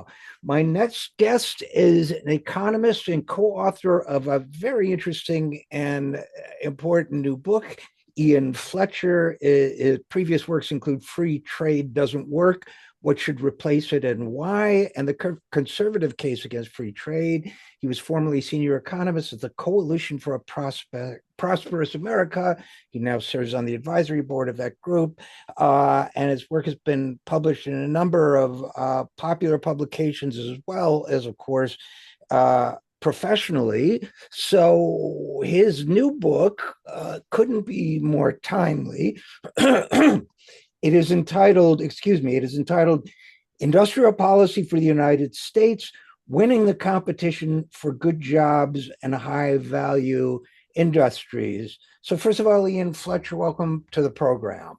Eskow. My next guest is an economist and co-author of a very interesting and important new book. Ian Fletcher. His previous works include Free Trade Doesn't Work, What Should Replace It and Why, and the conservative case against free trade. He was formerly senior economist at the Coalition for a Prosperous America. He now serves on the advisory board of that group, and his work has been published in a number of popular publications, as well as, of course, professionally. So his new book couldn't be more timely. It is entitled Industrial Policy for the United States, Winning the Competition for Good Jobs and High Value Industries. So first of all, Ian Fletcher, welcome to the program.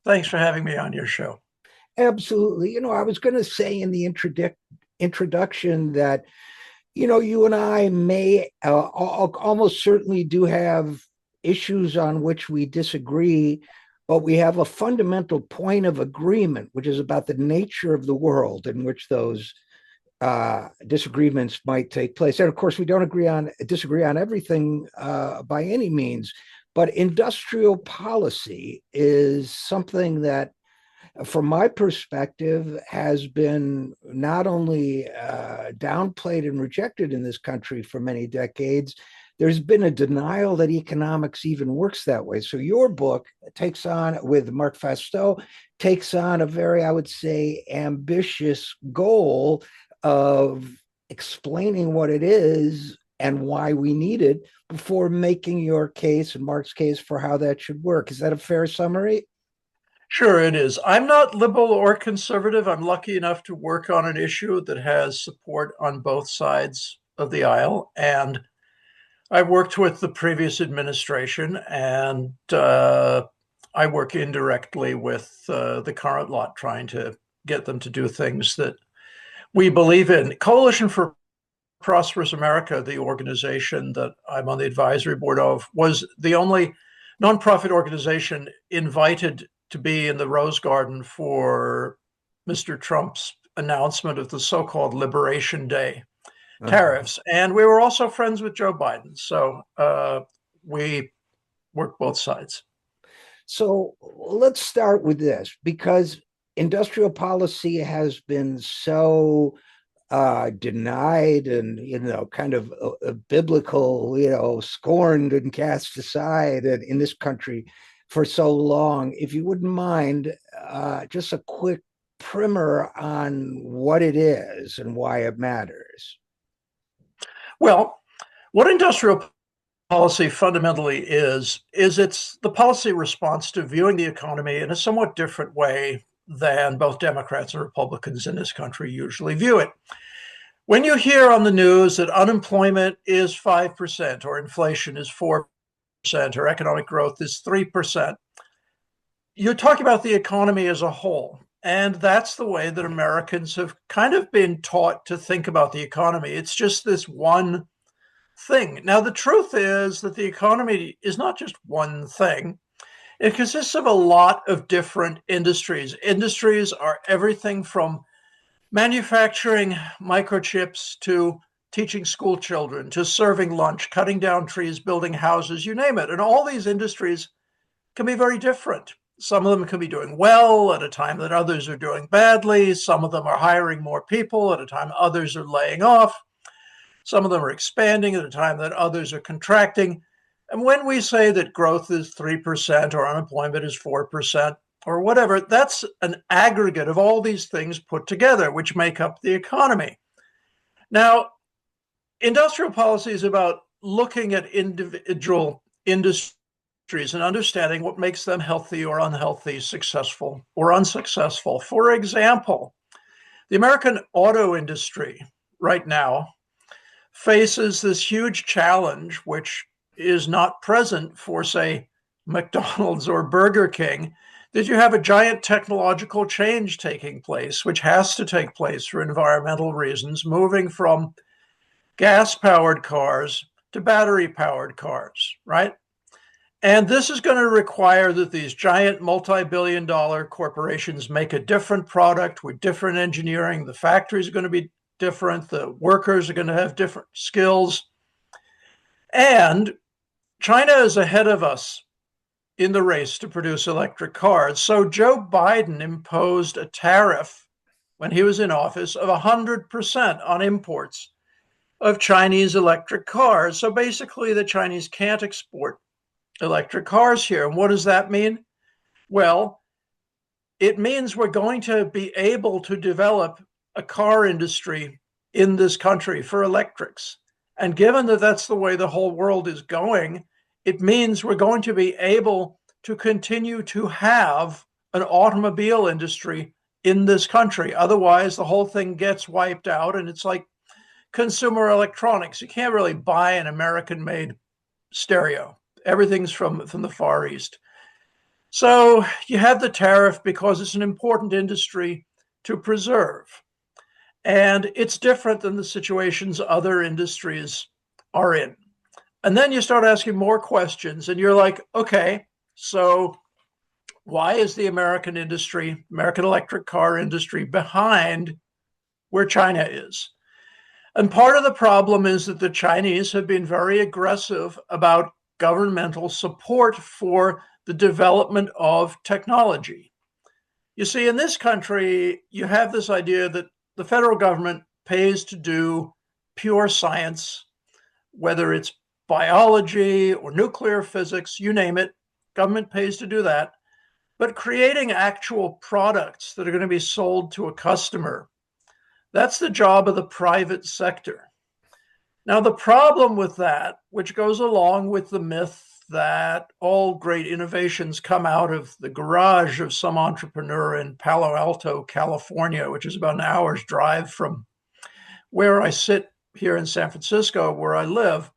Thanks for having me on your show. Absolutely. I was going to say in the introduction that, you and I may almost certainly do have issues on which we disagree, but we have a fundamental point of agreement, which is about the nature of the world in which those disagreements might take place. And of course, we don't disagree on everything by any means, but industrial policy is something that, from my perspective, has been not only downplayed and rejected in this country for many decades. There's been a denial that economics even works that way. So your book with Mark Fastow, takes on a very, I would say, ambitious goal of explaining what it is and why we need it before making your case and Mark's case for how that should work. Is that a fair summary? Sure, it is. I'm not liberal or conservative. I'm lucky enough to work on an issue that has support on both sides of the aisle. And I worked with the previous administration, and I work indirectly with the current lot, trying to get them to do things that we believe in. Coalition for Prosperous America, the organization that I'm on the advisory board of, was the only nonprofit organization invited to be in the Rose Garden for Mr. Trump's announcement of the so-called Liberation Day tariffs. And we were also friends with Joe Biden. So we work both sides. So let's start with this, because industrial policy has been so denied and, kind of biblical, scorned and cast aside in this country for so long. If you wouldn't mind, just a quick primer on what it is and why it matters. Well, what industrial policy fundamentally is it's the policy response to viewing the economy in a somewhat different way than both Democrats and Republicans in this country usually view it. When you hear on the news that unemployment is 5% or inflation is 4% or economic growth is 3%, you're talking about the economy as a whole. And that's the way that Americans have kind of been taught to think about the economy. It's just this one thing. Now, the truth is that the economy is not just one thing. It consists of a lot of different industries. Industries are everything from manufacturing microchips to teaching school children, to serving lunch, cutting down trees, building houses, you name it. And all these industries can be very different. Some of them can be doing well at a time that others are doing badly. Some of them are hiring more people at a time others are laying off. Some of them are expanding at a time that others are contracting. And when we say that growth is 3% or unemployment is 4% or whatever, that's an aggregate of all these things put together, which make up the economy. Now, industrial policy is about looking at individual industries and understanding what makes them healthy or unhealthy, successful or unsuccessful. For example, the American auto industry right now faces this huge challenge, which is not present for, say, McDonald's or Burger King, that you have a giant technological change taking place, which has to take place for environmental reasons, moving from gas-powered cars to battery-powered cars, right? And this is going to require that these giant multi-billion-dollar corporations make a different product with different engineering. The factories are going to be different. The workers are going to have different skills. And China is ahead of us in the race to produce electric cars. So Joe Biden imposed a tariff when he was in office of 100% on imports of Chinese electric cars. So basically, the Chinese can't export electric cars here. And what does that mean? Well, it means we're going to be able to develop a car industry in this country for electrics. And given that that's the way the whole world is going, it means we're going to be able to continue to have an automobile industry in this country. Otherwise, the whole thing gets wiped out. And it's like consumer electronics. You can't really buy an American-made stereo. Everything's from the Far East. So you have the tariff because it's an important industry to preserve. And it's different than the situations other industries are in. And then you start asking more questions and you're like, okay, so why is the American industry, American electric car industry, behind where China is? And part of the problem is that the Chinese have been very aggressive about governmental support for the development of technology. You see, in this country, you have this idea that the federal government pays to do pure science, whether it's biology or nuclear physics, you name it, government pays to do that. But creating actual products that are going to be sold to a customer, that's the job of the private sector. Now, the problem with that, which goes along with the myth that all great innovations come out of the garage of some entrepreneur in Palo Alto, California, which is about an hour's drive from where I sit here in San Francisco, where I live.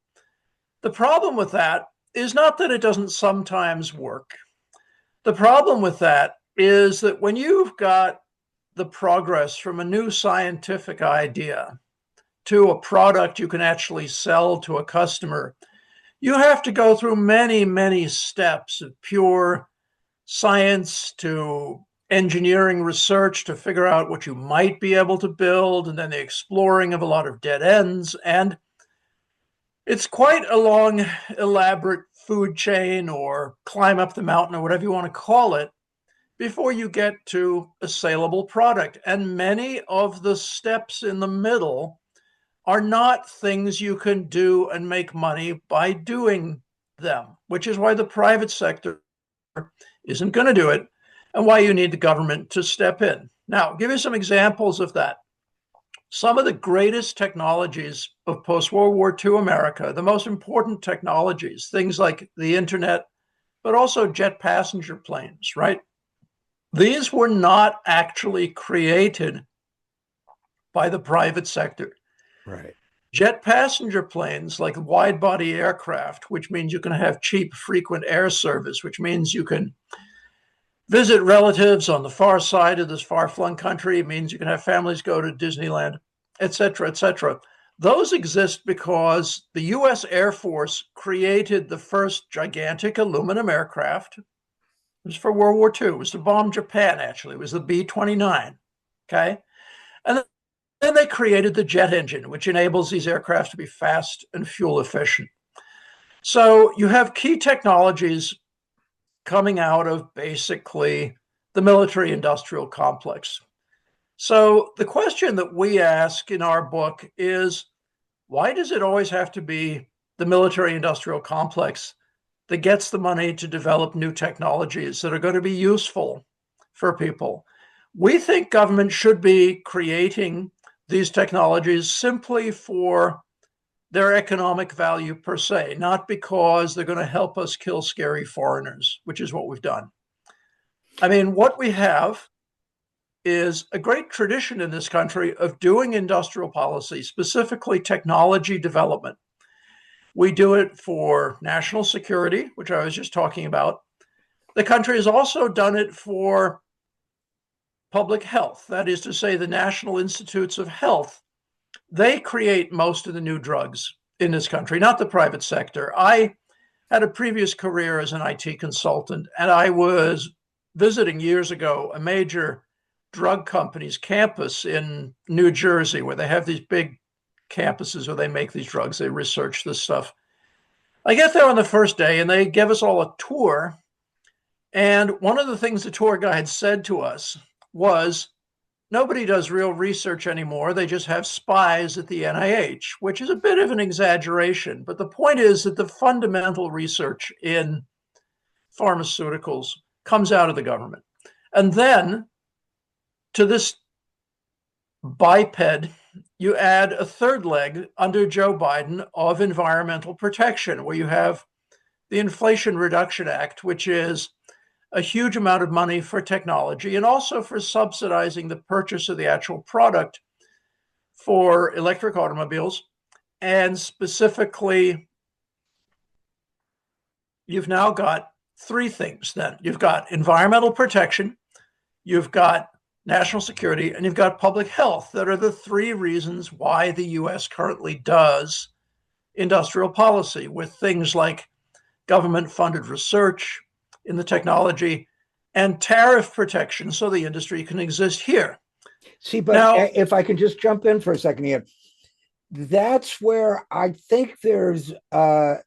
The problem with that is not that it doesn't sometimes work. The problem with that is that when you've got the progress from a new scientific idea to a product you can actually sell to a customer, you have to go through many, many steps of pure science to engineering research to figure out what you might be able to build, and then the exploring of a lot of dead ends. And it's quite a long, elaborate food chain or climb up the mountain or whatever you want to call it before you get to a saleable product. And many of the steps in the middle are not things you can do and make money by doing them, which is why the private sector isn't going to do it and why you need the government to step in. Now, I'll give you some examples of that. Some of the greatest technologies of post-World War II America, the most important technologies, things like the internet, but also jet passenger planes, right? These were not actually created by the private sector. Right. Jet passenger planes, like wide body aircraft, which means you can have cheap, frequent air service, which means you can visit relatives on the far side of this far-flung country. It means you can have families go to Disneyland, et cetera, et cetera. Those exist because the US Air Force created the first gigantic aluminum aircraft. It was for World War II. It was to bomb Japan, actually. It was the B-29, okay? And then they created the jet engine, which enables these aircraft to be fast and fuel efficient. So you have key technologies coming out of basically the military-industrial complex. So the question that we ask in our book is, why does it always have to be the military-industrial complex that gets the money to develop new technologies that are going to be useful for people? We think government should be creating these technologies simply for their economic value per se, not because they're going to help us kill scary foreigners, which is what we've done. I mean, what we have is a great tradition in this country of doing industrial policy, specifically technology development. We do it for national security, which I was just talking about. The country has also done it for public health. That is to say, the National Institutes of Health. They create most of the new drugs in this country, not the private sector. I had a previous career as an IT consultant, and I was visiting years ago a major drug company's campus in New Jersey, where they have these big campuses where they make these drugs, they research this stuff. I get there on the first day and they give us all a tour. And one of the things the tour guide said to us was, nobody does real research anymore. They just have spies at the NIH, which is a bit of an exaggeration. But the point is that the fundamental research in pharmaceuticals comes out of the government. And then to this biped, you add a third leg under Joe Biden of environmental protection, where you have the Inflation Reduction Act, which is a huge amount of money for technology and also for subsidizing the purchase of the actual product for electric automobiles. And specifically, you've now got three things then. You've got environmental protection, you've got national security, and you've got public health. That are the three reasons why the US currently does industrial policy, with things like government-funded research in the technology and tariff protection so the industry can exist here. See, but now, if I can just jump in for a second here, that's where I think there's, and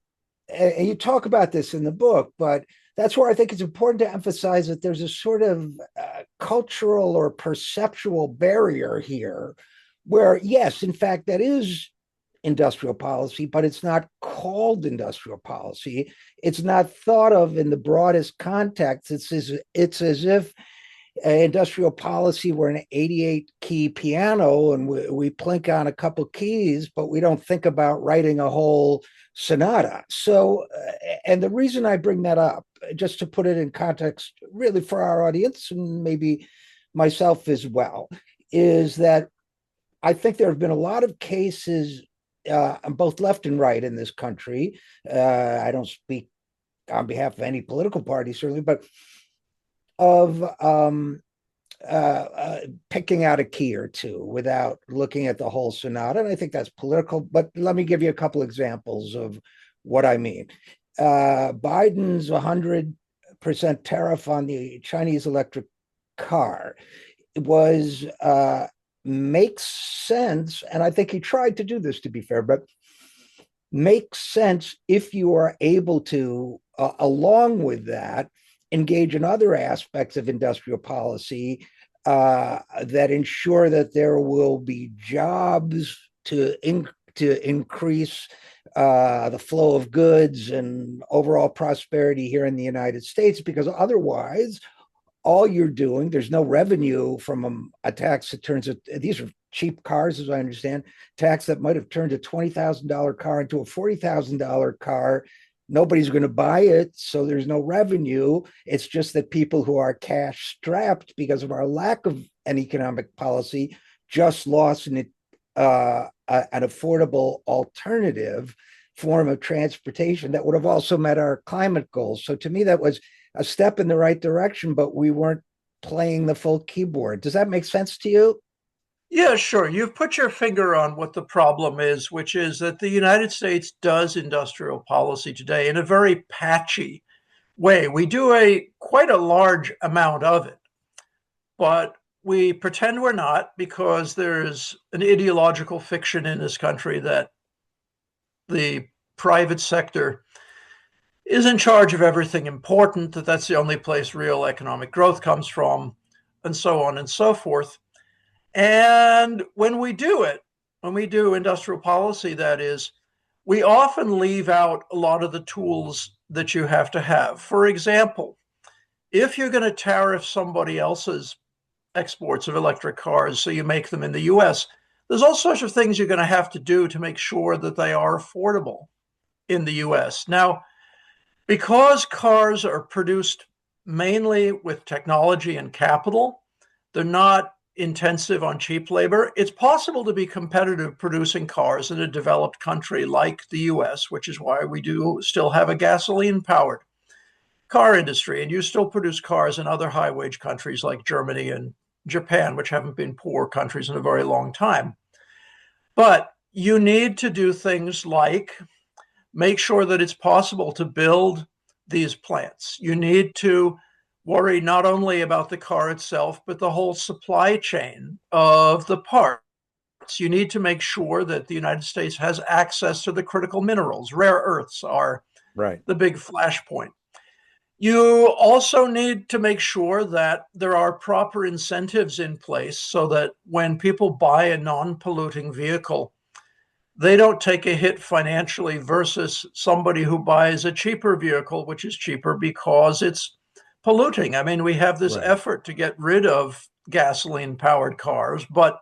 you talk about this in the book, but that's where I think it's important to emphasize that there's a sort of cultural or perceptual barrier here where, yes, in fact, that is industrial policy, but it's not called industrial policy. It's not thought of in the broadest context. It's as if industrial policy were an 88-key piano and we plink on a couple keys, but we don't think about writing a whole sonata. So, and the reason I bring that up, just to put it in context, really for our audience and maybe myself as well, is that I think there have been a lot of cases on both left and right in this country. I don't speak on behalf of any political party, certainly, but of picking out a key or two without looking at the whole sonata. And I think that's political, but let me give you a couple examples of what I mean. Biden's 100% tariff on the Chinese electric car was makes sense, and I think he tried to do this, to be fair, but makes sense if you are able to, along with that, engage in other aspects of industrial policy that ensure that there will be jobs to increase the flow of goods and overall prosperity here in the United States, because otherwise, all you're doing, there's no revenue from a tax that turns it, these are cheap cars, as I understand, tax that might have turned a $20,000 car into a $40,000 car. Nobody's going to buy it, so there's no revenue. It's just that people who are cash strapped because of our lack of an economic policy just lost an affordable alternative form of transportation that would have also met our climate goals. So to me, that was a step in the right direction, but we weren't playing the full keyboard. Does that make sense to you? Yeah, sure. You've put your finger on what the problem is, which is that the United States does industrial policy today in a very patchy way. We do quite a large amount of it, but we pretend we're not, because there's an ideological fiction in this country that the private sector is in charge of everything important, that's the only place real economic growth comes from, and so on and so forth. And when we do it, when we do industrial policy, that is, we often leave out a lot of the tools that you have to have. For example, if you're going to tariff somebody else's exports of electric cars, so you make them in the US, there's all sorts of things you're going to have to do to make sure that they are affordable in the US. Now, because cars are produced mainly with technology and capital, they're not intensive on cheap labor. It's possible to be competitive producing cars in a developed country like the US, which is why we do still have a gasoline-powered car industry. And you still produce cars in other high-wage countries like Germany and Japan, which haven't been poor countries in a very long time. But you need to do things like make sure that it's possible to build these plants. You need to worry not only about the car itself, but the whole supply chain of the parts. You need to make sure that the United States has access to the critical minerals. Rare earths are Right. the big flashpoint. You also need to make sure that there are proper incentives in place so that when people buy a non-polluting vehicle, they don't take a hit financially versus somebody who buys a cheaper vehicle, which is cheaper because it's polluting. I mean, we have this Right. effort to get rid of gasoline-powered cars, but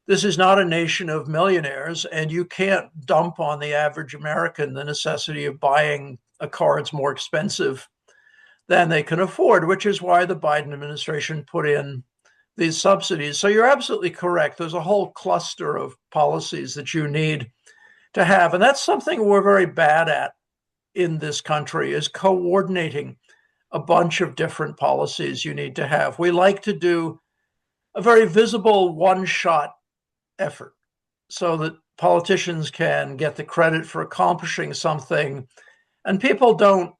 this is not a nation of millionaires, and you can't dump on the average American the necessity of buying a car that's more expensive than they can afford, which is why the Biden administration put in these subsidies. So you're absolutely correct. There's a whole cluster of policies that you need to have. And that's something we're very bad at in this country, is coordinating a bunch of different policies you need to have. We like to do a very visible one-shot effort so that politicians can get the credit for accomplishing something, and people don't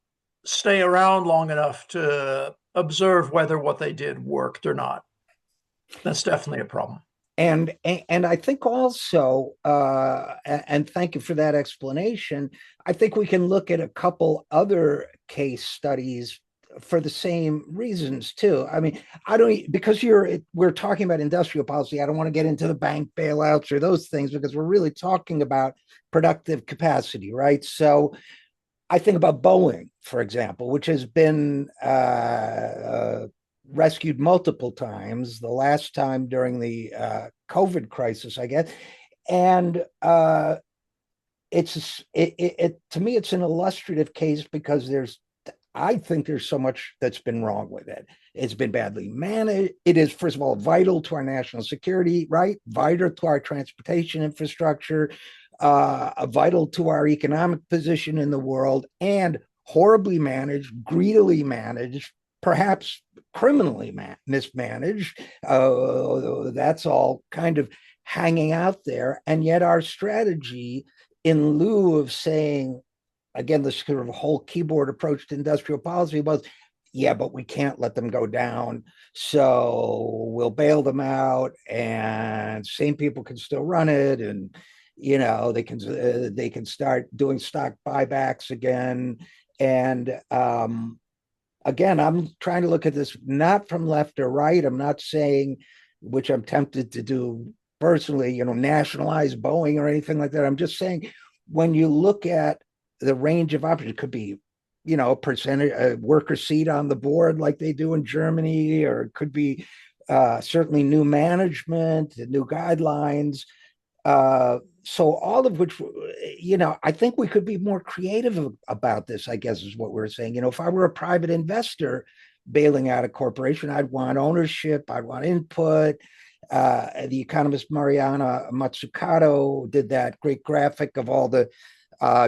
stay around long enough to observe whether what they did worked or not. That's definitely a problem. And I think also, and thank you for that explanation. I think we can look at a couple other case studies for the same reasons too. I mean, I don't, because we're talking about industrial policy. I don't want to get into the bank bailouts or those things because we're really talking about productive capacity, right? So I think about Boeing, for example, which has been rescued multiple times, the last time during the COVID crisis, I guess. And to me, it's an illustrative case because I think there's so much that's been wrong with it. It's been badly managed. It is, first of all, vital to our national security, right? Vital to our transportation infrastructure, vital to our economic position in the world, and horribly managed, greedily managed, perhaps criminally mismanaged. That's all kind of hanging out there. And yet our strategy, in lieu of saying, again, the sort of whole keyboard approach to industrial policy was, yeah, but we can't let them go down. So we'll bail them out, and same people can still run it, and they can start doing stock buybacks again. And again, I'm trying to look at this not from left or right. I'm not saying, which I'm tempted to do personally, nationalize Boeing or anything like that. I'm just saying, when you look at the range of options, it could be, a percentage, a worker seat on the board like they do in Germany, or it could be certainly new management, new guidelines. So all of which, I think we could be more creative about this, I guess is what we're saying. If I were a private investor bailing out a corporation, I'd want ownership, I'd want input. The economist Mariana Mazzucato did that great graphic of all the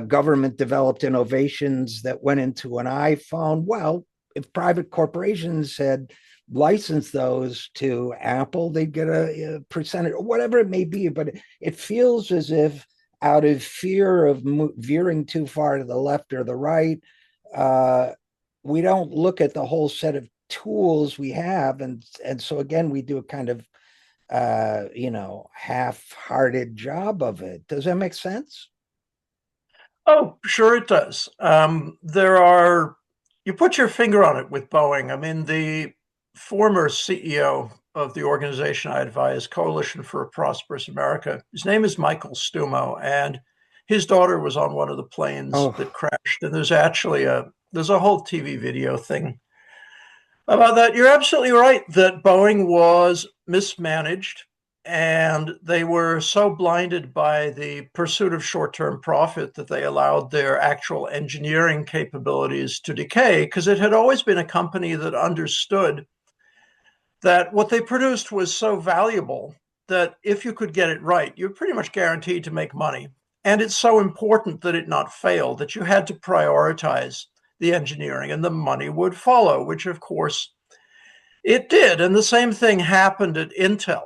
government developed innovations that went into an iPhone. Well, if private corporations had licensed those to Apple, they'd get a percentage or whatever it may be. But it feels as if, out of fear of veering too far to the left or the right, we don't look at the whole set of tools we have. And so again, we do a kind of half-hearted job of it. Does that make sense? Oh, sure it does. You put your finger on it with Boeing. I mean, the former CEO of the organization I advise, Coalition for a Prosperous America, his name is Michael Stumo, and his daughter was on one of the planes that crashed. And there's a whole TV video thing about that. You're absolutely right that Boeing was mismanaged, and they were so blinded by the pursuit of short-term profit that they allowed their actual engineering capabilities to decay, because it had always been a company that understood that what they produced was so valuable that if you could get it right, you're pretty much guaranteed to make money. And it's so important that it not fail that you had to prioritize the engineering, and the money would follow, which of course it did. And the same thing happened at Intel,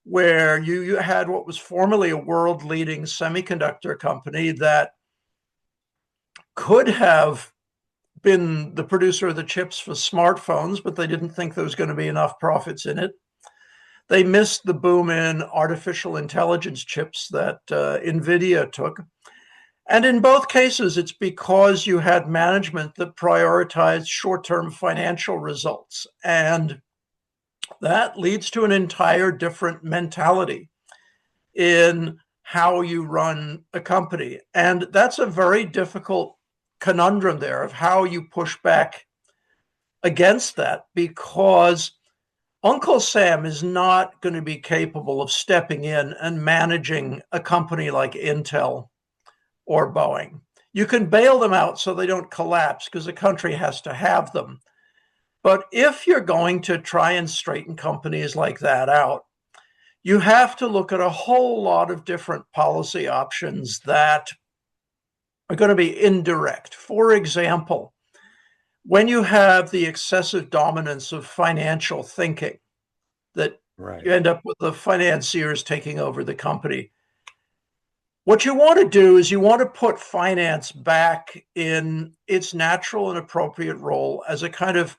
where you had what was formerly a world-leading semiconductor company that could have been the producer of the chips for smartphones, but they didn't think there was going to be enough profits in it. They missed the boom in artificial intelligence chips that NVIDIA took. And in both cases, it's because you had management that prioritized short-term financial results. And that leads to an entire different mentality in how you run a company. And that's a very difficult conundrum there of how you push back against that, because Uncle Sam is not going to be capable of stepping in and managing a company like Intel or Boeing. You can bail them out so they don't collapse because the country has to have them. But if you're going to try and straighten companies like that out, you have to look at a whole lot of different policy options that are going to be indirect. For example, when you have the excessive dominance of financial thinking, that you end up with the financiers taking over the company. What you want to do is you want to put finance back in its natural and appropriate role as a kind of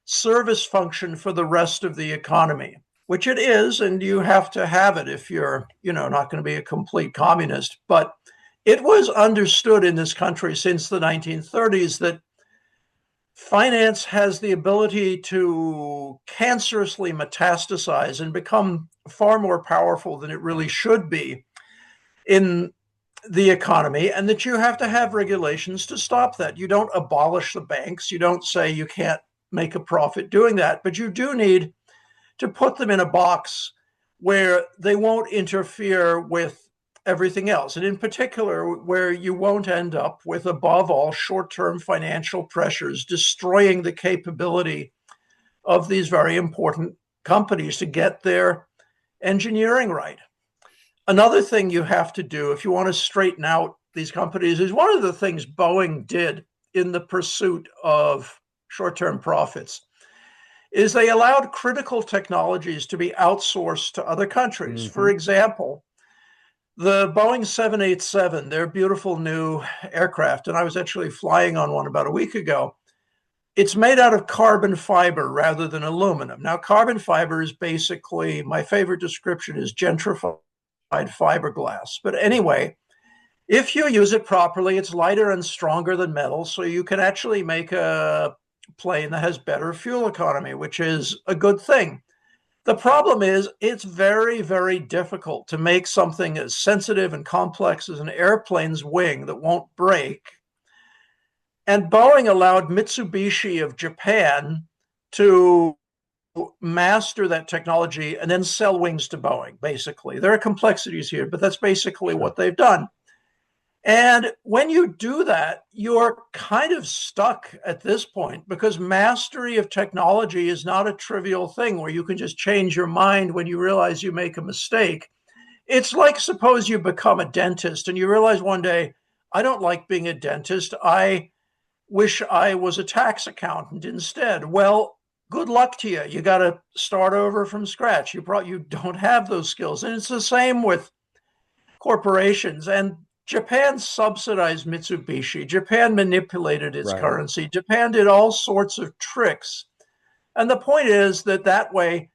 service function for the rest of the economy, which it is, and you have to have it if you're, not going to be a complete communist. But it was understood in this country since the 1930s that finance has the ability to cancerously metastasize and become far more powerful than it really should be in the economy, and that you have to have regulations to stop that. You don't abolish the banks. You don't say you can't make a profit doing that, but you do need to put them in a box where they won't interfere with everything else. And in particular, where you won't end up with, above all, short-term financial pressures destroying the capability of these very important companies to get their engineering right. Another thing you have to do if you want to straighten out these companies is one of the things Boeing did in the pursuit of short-term profits is they allowed critical technologies to be outsourced to other countries. For example, the Boeing 787, their beautiful new aircraft, and I was actually flying on one about a week ago, it's made out of carbon fiber rather than aluminum. Now, carbon fiber is basically, my favorite description is gentrified fiberglass. But anyway, if you use it properly, it's lighter and stronger than metal, so you can actually make a plane that has better fuel economy, which is a good thing. The problem is it's very, very difficult to make something as sensitive and complex as an airplane's wing that won't break. And Boeing allowed Mitsubishi of Japan to master that technology and then sell wings to Boeing, basically. There are complexities here, but that's basically what they've done. And when you do that, you're kind of stuck at this point because mastery of technology is not a trivial thing where you can just change your mind when you realize you make a mistake. It's like, suppose you become a dentist and you realize one day, I don't like being a dentist. I wish I was a tax accountant instead. Well, good luck to you. You got to start over from scratch. You don't have those skills. And it's the same with corporations. And Japan subsidized Mitsubishi. Japan manipulated its currency. Japan did all sorts of tricks. And the point is that way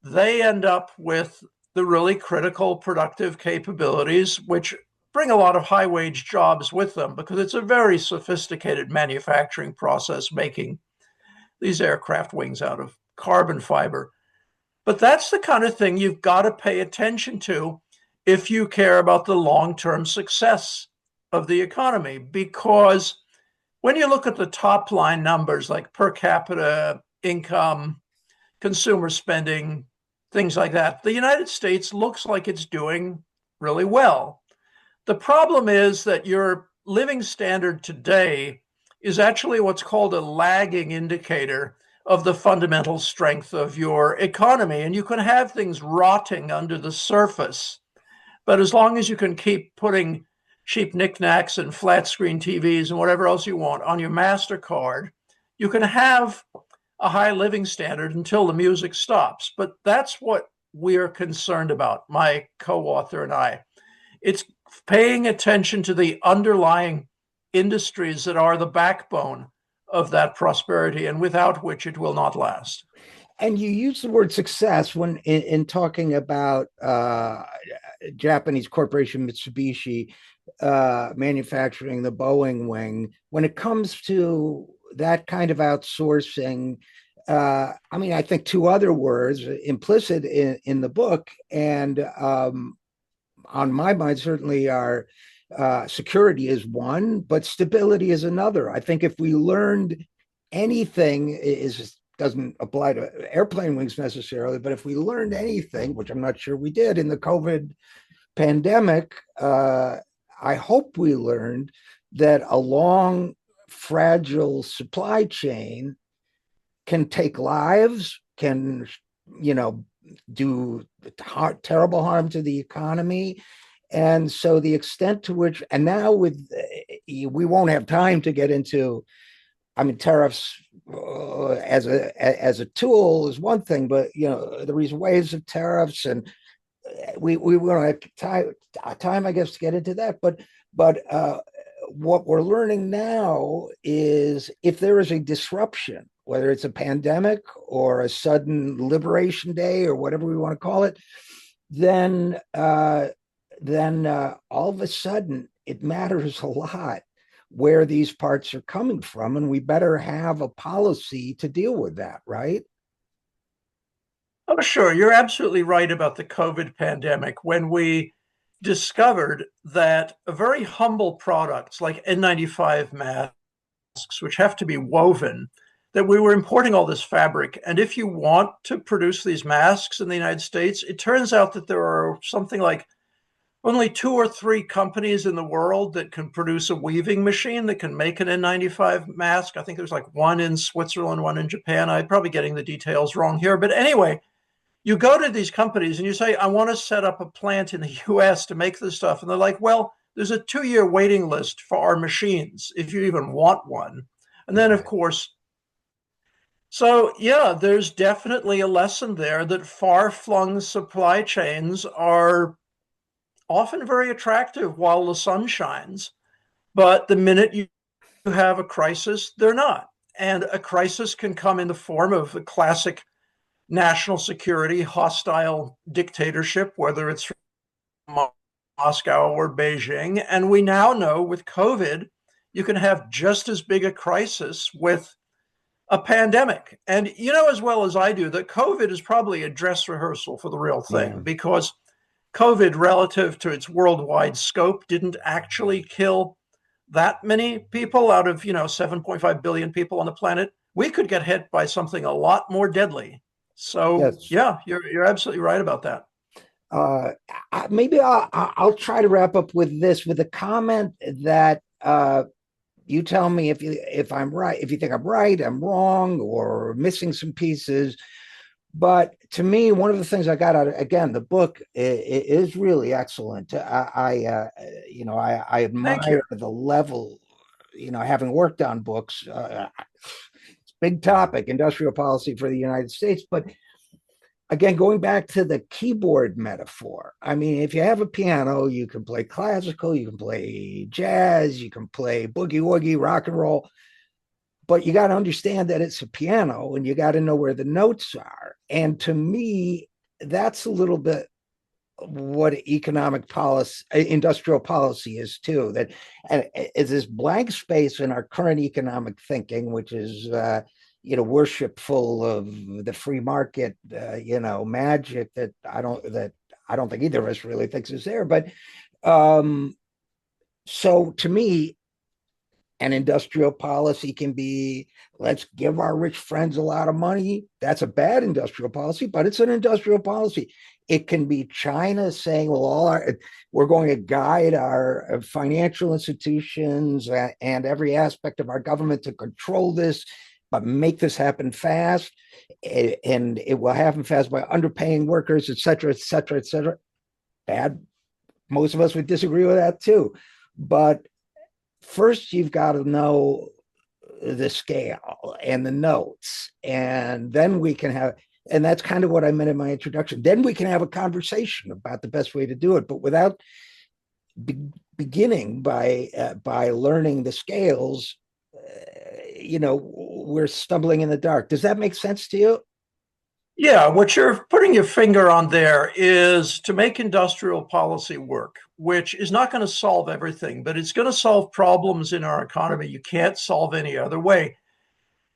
they end up with the really critical productive capabilities, which bring a lot of high-wage jobs with them because it's a very sophisticated manufacturing process making these aircraft wings out of carbon fiber. But that's the kind of thing you've got to pay attention to if you care about the long-term success of the economy. Because when you look at the top line numbers like per capita income, consumer spending, things like that, the United States looks like it's doing really well. The problem is that your living standard today is actually what's called a lagging indicator of the fundamental strength of your economy. And you can have things rotting under the surface, but as long as you can keep putting cheap knickknacks and flat screen TVs and whatever else you want on your MasterCard, you can have a high living standard until the music stops. But that's what we're concerned about, my co-author and I. It's paying attention to the underlying industries that are the backbone of that prosperity and without which it will not last. And you use the word success when in talking about Japanese corporation Mitsubishi manufacturing the Boeing wing. When it comes to that kind of outsourcing, I mean, I think two other words implicit in the book and on my mind certainly are security is one, but stability is another. I think if we learned anything is doesn't apply to airplane wings necessarily, but if we learned anything, which I'm not sure we did in the COVID pandemic, I hope we learned that a long, fragile supply chain can take lives, can, do terrible harm to the economy. And so the extent to which, and now we won't have time to get into, I mean, tariffs as a tool is one thing, but the reason ways of tariffs, and we won't have time, I guess, to get into that. But what we're learning now is if there is a disruption, whether it's a pandemic or a sudden liberation day or whatever we want to call it, then all of a sudden it matters a lot where these parts are coming from, and we better have a policy to deal with that, right? Oh, sure. You're absolutely right about the COVID pandemic when we discovered that very humble products like N95 masks, which have to be woven, that we were importing all this fabric. And if you want to produce these masks in the United States, it turns out that there are something like only 2 or 3 companies in the world that can produce a weaving machine that can make an N95 mask. I think there's like one in Switzerland, one in Japan. I'm probably getting the details wrong here. But anyway, you go to these companies and you say, I want to set up a plant in the US to make this stuff. And they're like, well, there's a 2-year waiting list for our machines, if you even want one. And then, of course, so yeah, there's definitely a lesson there that far-flung supply chains are often very attractive while the sun shines. But the minute you have a crisis, they're not. And a crisis can come in the form of a classic national security, hostile dictatorship, whether it's from Moscow or Beijing. And we now know with COVID, you can have just as big a crisis with a pandemic. And you know as well as I do that COVID is probably a dress rehearsal for the real thing, because COVID, relative to its worldwide scope, didn't actually kill that many people out of 7.5 billion people on the planet. We could get hit by something a lot more deadly. So Yes. yeah, you're absolutely right about that. Maybe I'll try to wrap up with this with a comment that you tell me if I'm right, if you think I'm right, I'm wrong, or missing some pieces. But to me, one of the things I got out of, again, the book is really excellent. I Thank you. admire the level, having worked on books. It's a big topic, industrial policy for the United States. But again, going back to the keyboard metaphor, I mean, if you have a piano, you can play classical, you can play jazz, you can play boogie woogie, rock and roll, but you got to understand that it's a piano and you got to know where the notes are. And to me, that's a little bit what economic policy, industrial policy is too. That is this blank space in our current economic thinking, which is worshipful of the free market, magic that I don't think either of us really thinks is there. But so to me, an industrial policy can be, let's give our rich friends a lot of money. That's a bad industrial policy, but it's an industrial policy. It can be China saying, well, we're going to guide our financial institutions and every aspect of our government to control this, but make this happen fast. And it will happen fast by underpaying workers, et cetera, et cetera, et cetera. Bad. Most of us would disagree with that too. But first, you've got to know the scale and the notes, and then we can have, and that's kind of what I meant in my introduction. Then we can have a conversation about the best way to do it, but without beginning by learning the scales, we're stumbling in the dark. Does that make sense to you? Yeah, what you're putting your finger on there is to make industrial policy work, which is not going to solve everything, but it's going to solve problems in our economy you can't solve any other way.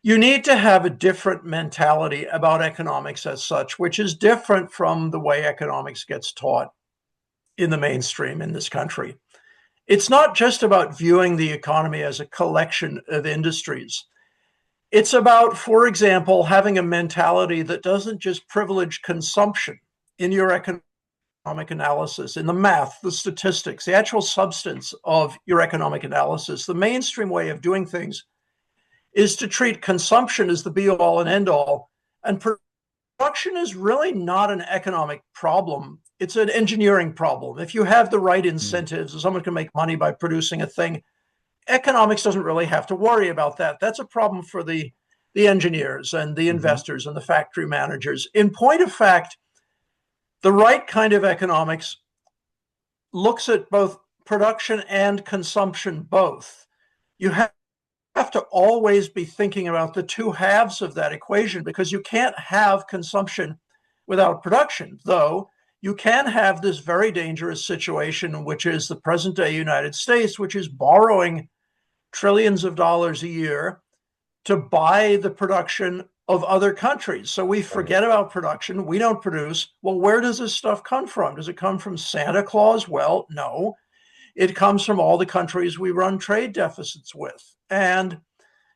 You need to have a different mentality about economics as such, which is different from the way economics gets taught in the mainstream in this country. It's not just about viewing the economy as a collection of industries. It's about, for example, having a mentality that doesn't just privilege consumption in your economic analysis, in the math, the statistics, the actual substance of your economic analysis. The mainstream way of doing things is to treat consumption as the be all and end all. And production is really not an economic problem. It's an engineering problem. If you have the right incentives, someone can make money by producing a thing. Economics doesn't really have to worry about that. That's a problem for the engineers and the investors and the factory managers. In point of fact, the right kind of economics looks at both production and consumption both. You have to always be thinking about the two halves of that equation, because you can't have consumption without production, though you can have this very dangerous situation, which is the present day United States, which is borrowing trillions of dollars a year to buy the production of other countries. So we forget about production. We don't produce. Well, where does this stuff come from? Does it come from Santa Claus? Well, no. It comes from all the countries we run trade deficits with. And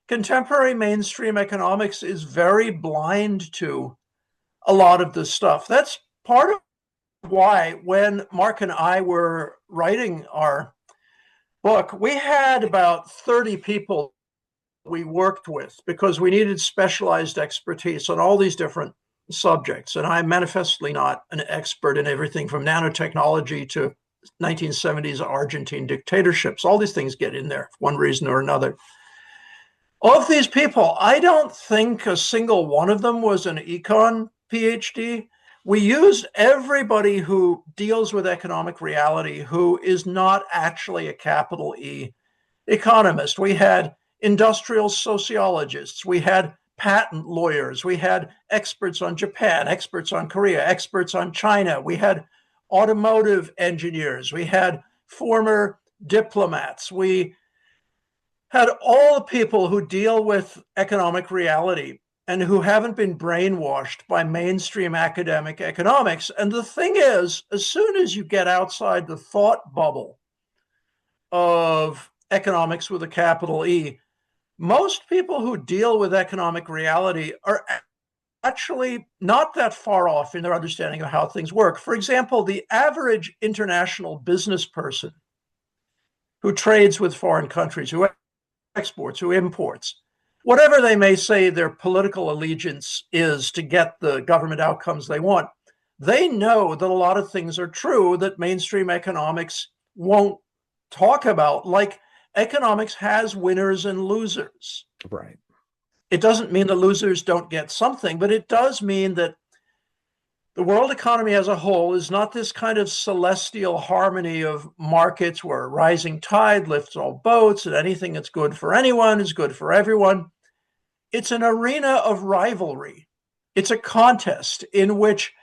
contemporary mainstream economics is very blind to a lot of this stuff. That's part of why, when Mark and I were writing our book, we had about 30 people we worked with because we needed specialized expertise on all these different subjects. And I'm manifestly not an expert in everything from nanotechnology to 1970s Argentine dictatorships. All these things get in there for one reason or another. Of these people, I don't think a single one of them was an econ PhD. We used everybody who deals with economic reality who is not actually a capital E economist. We had industrial sociologists, we had patent lawyers, we had experts on Japan, experts on Korea, experts on China, we had automotive engineers, we had former diplomats, we had all the people who deal with economic reality and who haven't been brainwashed by mainstream academic economics. And the thing is, as soon as you get outside the thought bubble of economics with a capital E, most people who deal with economic reality are actually not that far off in their understanding of how things work. For example, the average international business person who trades with foreign countries, who exports, who imports, whatever they may say their political allegiance is to get the government outcomes they want, they know that a lot of things are true that mainstream economics won't talk about, like economics has winners and losers. Right. It doesn't mean the losers don't get something, but it does mean that the world economy as a whole is not this kind of celestial harmony of markets where a rising tide lifts all boats and anything that's good for anyone is good for everyone. It's an arena of rivalry. It's a contest in which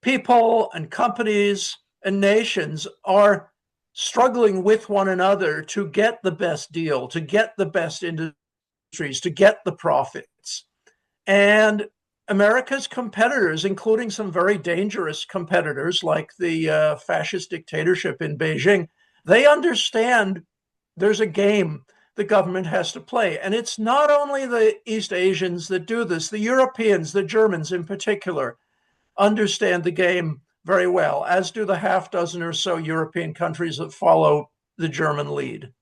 people and companies and nations are struggling with one another to get the best deal, to get the best industries, to get the profits. And America's competitors, including some very dangerous competitors like the fascist dictatorship in Beijing, they understand there's a game the government has to play. And it's not only the East Asians that do this. The Europeans, the Germans in particular, understand the game very well, as do the half dozen or so European countries that follow the German lead.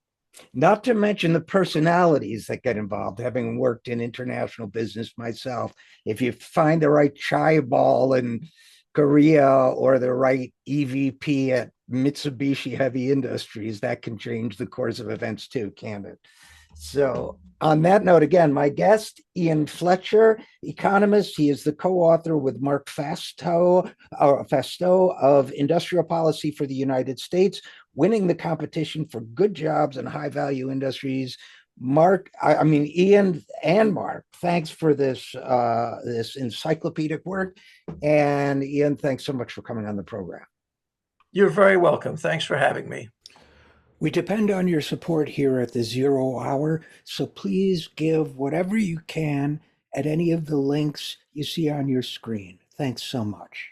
Not to mention the personalities that get involved. Having worked in international business myself, if you find the right chai ball in Korea or the right EVP at Mitsubishi Heavy Industries, that can change the course of events too, can't it? So on that note, again, my guest, Ian Fletcher, economist. He is the co-author with Mark Fastow of Industrial Policy for the United States, winning the competition for good jobs and high value industries. Mark, I mean, Ian and Mark, thanks for this encyclopedic work. And Ian, thanks so much for coming on the program. You're very welcome. Thanks for having me. We depend on your support here at the Zero Hour, so please give whatever you can at any of the links you see on your screen. Thanks so much.